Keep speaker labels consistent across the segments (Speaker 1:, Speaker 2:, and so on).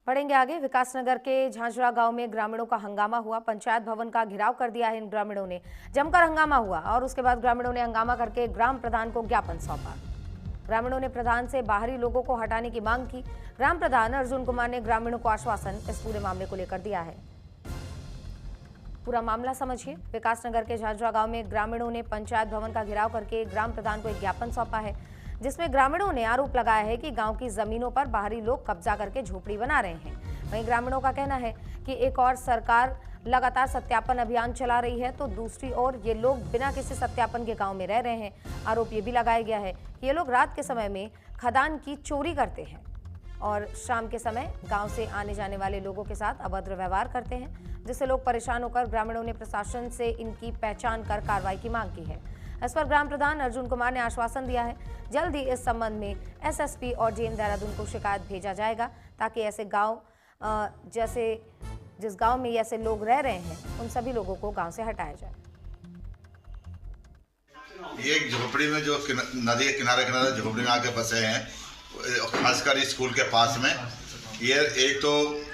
Speaker 1: बढ़ेंगे आगे। विकासनगर के झांझरा गांव में ग्रामीणों का हंगामा हुआ। पंचायत भवन का घेराव कर दिया है इन ग्रामीणों ने। जमकर हंगामा हुआ और उसके बाद ग्रामीणों ने हंगामा करके ग्राम प्रधान को ज्ञापन सौंपा। ग्रामीणों ने प्रधान से बाहरी लोगों को हटाने की मांग की। ग्राम प्रधान अर्जुन कुमार ने ग्रामीणों को आश्वासन इस पूरे मामले को लेकर दिया है। पूरा मामला समझिए। विकासनगर के झांझरा गांव में ग्रामीणों ने पंचायत भवन का घेराव करके ग्राम प्रधान को एक ज्ञापन सौंपा है, जिसमें ग्रामीणों ने आरोप लगाया है कि गांव की जमीनों पर बाहरी लोग कब्जा करके झोपड़ी बना रहे हैं। वहीं ग्रामीणों का कहना है कि एक और सरकार लगातार सत्यापन अभियान चला रही है, तो दूसरी ओर ये लोग बिना किसी सत्यापन के गांव में रह रहे हैं। आरोप ये भी लगाया गया है कि ये लोग रात के समय में खदान की चोरी करते हैं और शाम के समय गांव से आने जाने वाले लोगों के साथ अभद्र व्यवहार करते हैं, जिससे लोग परेशान होकर ग्रामीणों ने प्रशासन से इनकी पहचान कर कार्रवाई की मांग की है। इस पर ग्राम प्रधान अर्जुन कुमार ने आश्वासन दिया है, जल्द ही इस संबंध में एसएसपी और जेएम देहरादून को शिकायत भेजा जाएगा, ताकि ऐसे गांव जैसे जिस गांव में ऐसे लोग रह रहे हैं उन सभी लोगों को गांव से हटाया जाए।
Speaker 2: ये एक झोपड़ी में जो नदी के किनारे किनारे झोपड़ी में आके बसे हैं, खासकर स्कूल के पास में, ये एक तो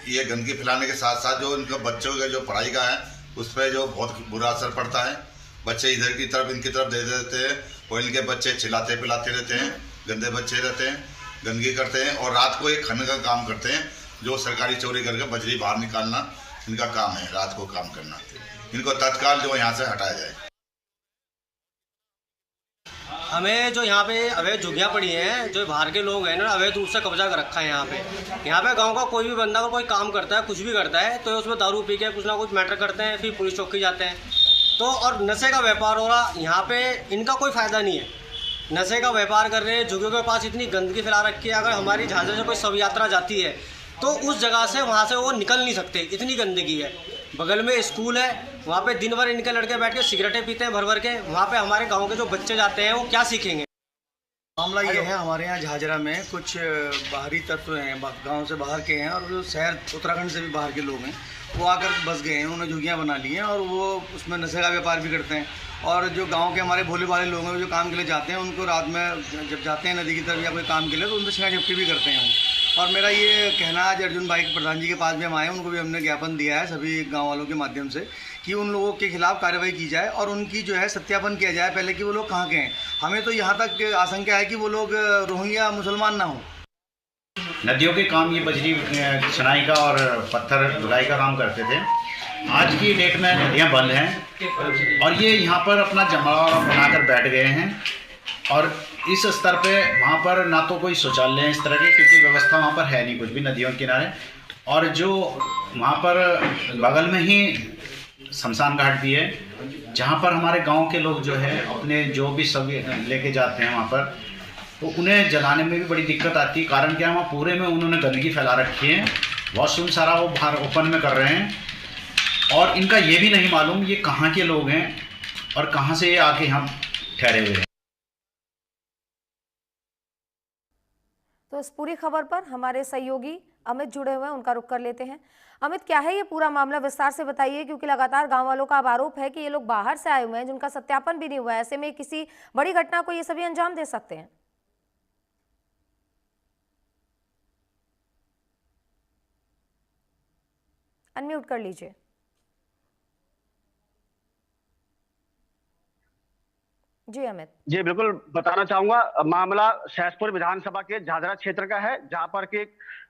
Speaker 2: ये गंदगी फैलाने के साथ साथ जो उनके बच्चों का जो पढ़ाई का है उस पर जो बहुत बुरा असर पड़ता है। बच्चे इधर की तरफ इनकी तरफ दे देते हैं और इनके बच्चे चिल्लाते पिलाते रहते हैं, गंदे बच्चे रहते हैं, गंदगी करते हैं और रात को एक खनन का काम करते हैं, जो सरकारी चोरी करके बजरी बाहर निकालना इनका काम है, रात को काम करना। इनको तत्काल जो यहाँ से हटाया जाए।
Speaker 3: हमें जो यहाँ पे अवैध झुग्गियाँ पड़ी हैं, जो बाहर के लोग हैं ना, अवैध रूप से कब्जा कर रखा है यहाँ पे गांव का कोई भी बंदा कोई काम करता है, कुछ भी करता है, तो उसमें दारू पी के कुछ ना कुछ मैटर करते हैं, फिर पुलिस चौकी जाते हैं। तो और नशे का व्यापार हो रहा यहाँ पे, इनका कोई फ़ायदा नहीं है। नशे का व्यापार कर रहे हैं, झुग्गियों के पास इतनी गंदगी फैला रखी है। अगर हमारी झांझर से कोई शव यात्रा जाती है तो उस जगह से वहाँ से वो निकल नहीं सकते, इतनी गंदगी है। बगल में स्कूल है, वहाँ पे दिन भर इनके लड़के बैठ के सिगरेटें पीते हैं भर भर के। वहाँ पे हमारे गांव के जो बच्चे जाते हैं वो क्या सीखेंगे।
Speaker 4: मामला ये है, हमारे यहाँ झाझरा में कुछ बाहरी तत्व हैं, गांव से बाहर के हैं और जो शहर उत्तराखंड से भी बाहर के लोग हैं, वो आकर बस गए हैं, उन्होंने झुग्गियाँ बना ली हैं और वो उसमें नशे का व्यापार भी करते हैं। और जो गांव के हमारे भोले भाले लोग हैं जो काम के लिए जाते हैं, उनको रात में जब जाते हैं नदी की तरफ या कोई काम के लिए, तो उनसे छीना झपटी भी करते हैं। और मेरा ये कहना है, अर्जुन भाई प्रधान जी के पास भी हम आए हैं, उनको भी हमने ज्ञापन दिया है सभी गाँव वालों के माध्यम से कि उन लोगों के खिलाफ कार्रवाई की जाए और उनकी जो है सत्यापन किया जाए पहले कि वो लोग कहाँ के हैं। हमें तो यहाँ तक आशंका है कि वो लोग रोहिंग्या मुसलमान ना हो।
Speaker 5: नदियों के काम ये बजरी चनाई का और पत्थर धुलाई का काम करते थे। आज की डेट में नदियाँ बंद हैं और ये यहाँ पर अपना जमावड़ा बनाकर बैठ गए हैं और इस स्तर पे वहाँ पर ना तो कोई शौचालय है इस तरह के, क्योंकि व्यवस्था वहाँ पर है नहीं कुछ भी नदियों के किनारे। और जो वहाँ पर बगल में ही शमशान घाट भी है, जहाँ पर हमारे गांव के लोग जो है अपने जो भी सब लेके जाते हैं वहाँ पर, तो उन्हें जलाने में भी बड़ी दिक्कत आती है। कारण क्या है, वहाँ पूरे में उन्होंने गंदगी फैला रखी है, वॉशरूम सारा वो बाहर ओपन में कर रहे हैं और इनका ये भी नहीं मालूम ये कहाँ के लोग हैं और कहाँ से ये आके यहाँ ठहरे हुए हैं।
Speaker 1: तो इस पूरी खबर पर हमारे सहयोगी अमित जुड़े हुए हैं, उनका रुख कर लेते हैं। अमित, क्या है ये पूरा मामला, विस्तार से बताइए, क्योंकि लगातार गांव वालों का आरोप है कि ये लोग बाहर से आए हुए हैं जिनका सत्यापन भी नहीं हुआ है। ऐसे में किसी बड़ी घटना को ये सभी अंजाम दे सकते हैं। अनम्यूट कर लीजिए। जी अमित।
Speaker 6: जी बिल्कुल बताना चाहूंगा। मामला सहसपुर विधानसभा के झाझरा क्षेत्र का है, जहां पर कि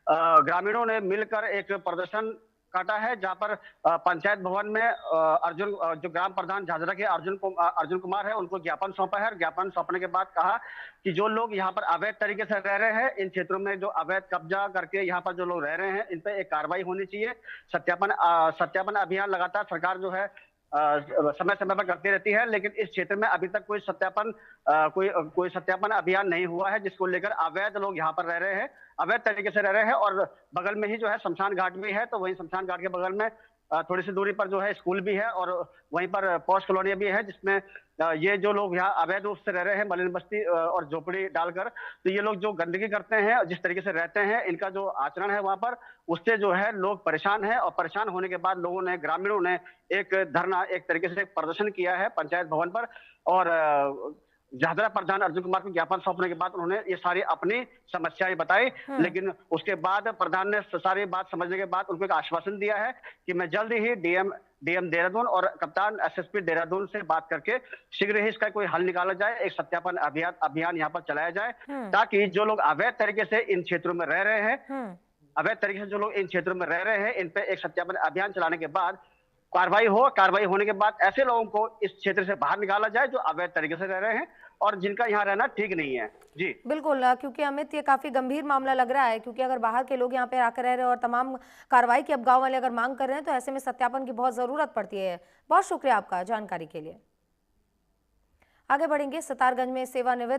Speaker 6: ग्रामीणों ने मिलकर एक प्रदर्शन काटा है, जहां पर पंचायत भवन में अर्जुन जो ग्राम प्रधान झाझरा के अर्जुन कुमार है, उनको ज्ञापन सौंपा है। ज्ञापन सौंपने के बाद कहा कि जो लोग यहाँ पर अवैध तरीके से रह रहे हैं, इन क्षेत्रों में जो अवैध कब्जा करके यहाँ पर जो लोग रह रहे हैं, इन पर एक कार्रवाई होनी चाहिए। सत्यापन अभियान लगातार सरकार जो है समय समय पर करती रहती है, लेकिन इस क्षेत्र में अभी तक कोई सत्यापन अभियान नहीं हुआ है, जिसको लेकर अवैध लोग यहाँ पर रह रहे हैं, अवैध तरीके से रह रहे हैं। और बगल में ही जो है शमशान घाट भी है, तो वही शमशान घाट के बगल में थोड़ी सी दूरी पर जो है स्कूल भी है और वहीं पर पॉश कॉलोनी भी है, जिसमें ये जो लोग यहाँ अवैध रूप से रह रहे हैं, मलिन बस्ती और झोपड़ी डालकर, तो ये लोग जो गंदगी करते हैं, जिस तरीके से रहते हैं, इनका जो आचरण है वहां पर, उससे जो है लोग परेशान हैं। और परेशान होने के बाद लोगों ने, ग्रामीणों ने एक धरना, एक तरीके से एक प्रदर्शन किया है पंचायत भवन पर। और झाझरा प्रधान अर्जुन कुमार को ज्ञापन सौंपने के बाद उन्होंने ये सारी अपनी समस्याएं बताई, लेकिन उसके बाद प्रधान ने सारी बात समझने के बाद उनको एक आश्वासन दिया है कि मैं जल्द ही डीएम देहरादून और कप्तान एसएसपी देहरादून से बात करके शीघ्र ही इसका कोई हल निकाला जाए, एक सत्यापन अभियान यहाँ पर चलाया जाए, ताकि जो लोग अवैध तरीके से इन क्षेत्रों में रह रहे हैं, अवैध तरीके से जो लोग इन क्षेत्रों में रह रहे हैं, इन पे एक सत्यापन अभियान चलाने के बाद कार्रवाई होने के बाद ऐसे लोगों को इस क्षेत्र से बाहर निकाला जाए जो अवैध तरीके से रह रहे हैं और जिनका यहाँ रहना ठीक नहीं है। जी
Speaker 1: बिल्कुल, क्योंकि अमित ये काफी गंभीर मामला लग रहा है, क्योंकि अगर बाहर के लोग यहाँ पे आकर रह रहे हैं और तमाम कार्रवाई की अब गांव वाले अगर मांग कर रहे हैं तो ऐसे में सत्यापन की बहुत जरूरत पड़ती है। बहुत शुक्रिया आपका जानकारी के लिए। आगे बढ़ेंगे। सितारगंज में सेवानिवृत्त